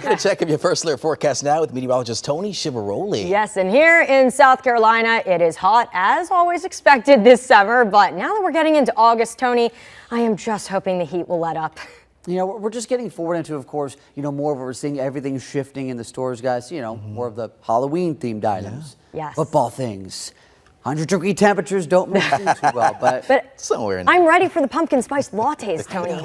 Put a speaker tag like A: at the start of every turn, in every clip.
A: Going to check of your first alert forecast now with meteorologist Tony Chivaroli.
B: Yes, and here in South Carolina, it is hot as always expected this summer. But now that we're getting into August, Tony, I am just hoping the heat will let up.
C: You know, we're just getting forward into, of course, more of what we're seeing, everything shifting in the stores, guys. More of the Halloween-themed items.
B: Yes.
C: Football things. 100-degree temperatures don't mix in too well, but
A: somewhere in
B: I'm ready for the pumpkin spice lattes, Tony.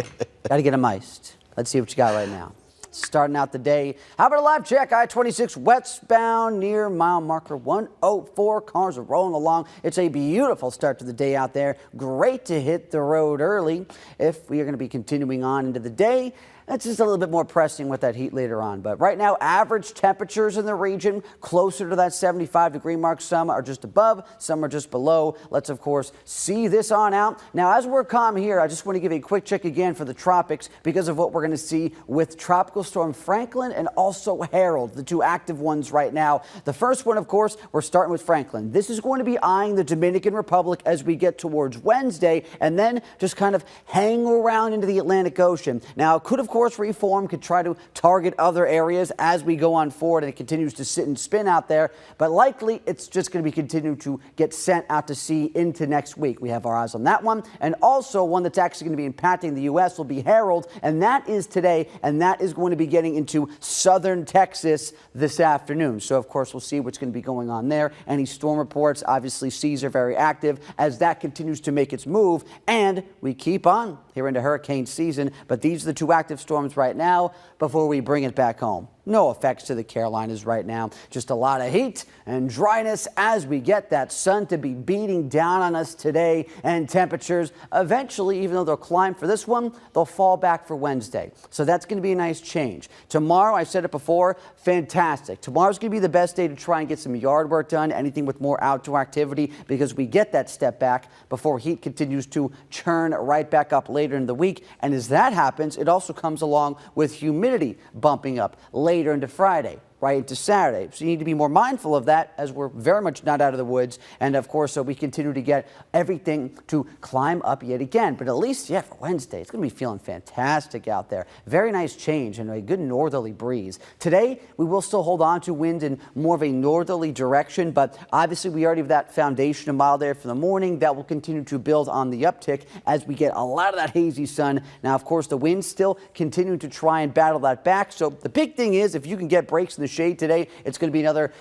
C: got to get them iced. Let's see what you got right now. Starting out the day, how about a live check? I-26 westbound near mile marker 104. Cars are rolling along. It's a beautiful start to the day out there. Great to hit the road early. If we are going to be continuing on into the day, that's just a little bit more pressing with that heat later on. But right now, average temperatures in the region closer to that 75-degree mark. Some are just above, some are just below. Let's, of course, see this on out. Now, as we're calm here, I just want to give you a quick check again for the tropics because of what we're going to see with Tropical Storm Franklin and also Harold, the two active ones right now. The first one, of course, we're starting with Franklin. This is going to be eyeing the Dominican Republic as we get towards Wednesday and then just kind of hang around into the Atlantic Ocean. Now, it could, of course, reform, could try to target other areas as we go on forward and it continues to sit and spin out there, but likely it's just going to be continuing to get sent out to sea into next week. We have our eyes on that one, and also one that's actually going to be impacting the U.S. will be Harold, and that is today, and that is going to be getting into southern Texas this afternoon. So, of course, we'll see what's going to be going on there. Any storm reports, obviously, seas are very active as that continues to make its move, and we keep on here into hurricane season, but these are the two active storms right now before we bring it back home. No effects to the Carolinas right now. Just a lot of heat and dryness as we get that sun to be beating down on us today, and temperatures eventually, even though they'll climb for this one, they'll fall back for Wednesday. So that's going to be a nice change. Tomorrow, I said it before, fantastic. Tomorrow's going to be the best day to try and get some yard work done, anything with more outdoor activity, because we get that step back before heat continues to churn right back up later in the week. And as that happens, it also comes along with humidity bumping up later into Friday, right into Saturday. So you need to be more mindful of that as we're very much not out of the woods. And of course, so we continue to get everything to climb up yet again. But at least, yeah, for Wednesday, it's going to be feeling fantastic out there. Very nice change and a good northerly breeze. Today, we will still hold on to wind in more of a northerly direction, but obviously we already have that foundation of mild air for the morning that will continue to build on the uptick as we get a lot of that hazy sun. Now, of course, the wind's still continuing to try and battle that back. So the big thing is if you can get breaks in the shade today, it's going to be another,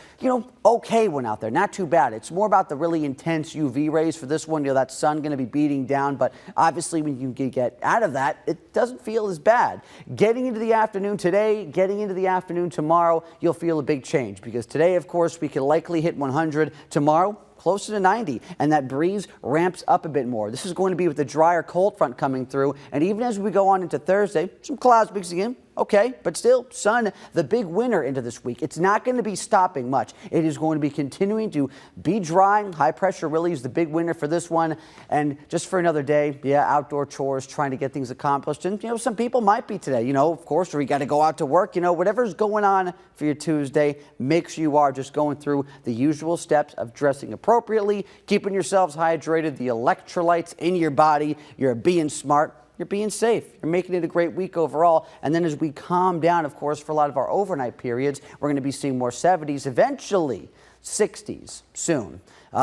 C: okay one out there. Not too bad. It's more about the really intense UV rays for this one. That sun going to be beating down, but obviously when you get out of that, it doesn't feel as bad. Getting into the afternoon today, getting into the afternoon tomorrow, you'll feel a big change because today, of course, we can likely hit 100. Tomorrow, closer to 90, and that breeze ramps up a bit more. This is going to be with the drier cold front coming through, and even as we go on into Thursday, some clouds mixing in. Okay, but still, sun, the big winner into this week. It's not going to be stopping much. It is going to be continuing to be dry. High pressure really is the big winner for this one. And just for another day, yeah, outdoor chores, trying to get things accomplished. And, some people might be today, of course, or you got to go out to work. Whatever's going on for your Tuesday, make sure you are just going through the usual steps of dressing appropriately, keeping yourselves hydrated, the electrolytes in your body. You're being smart. You're being safe. You're making it a great week overall. And then as we calm down, of course, for a lot of our overnight periods, we're going to be seeing more 70s, eventually 60s soon.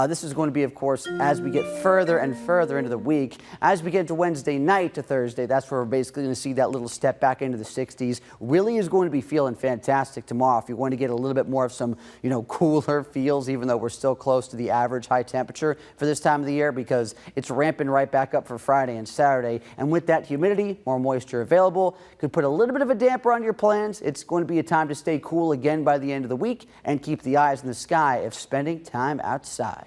C: This is going to be, of course, as we get further and further into the week. As we get to Wednesday night to Thursday, that's where we're basically going to see that little step back into the 60s. Really is going to be feeling fantastic tomorrow. If you want to get a little bit more of some, cooler feels, even though we're still close to the average high temperature for this time of the year, because it's ramping right back up for Friday and Saturday. And with that humidity, more moisture available, could put a little bit of a damper on your plans. It's going to be a time to stay cool again by the end of the week and keep the eyes in the sky if spending time outside.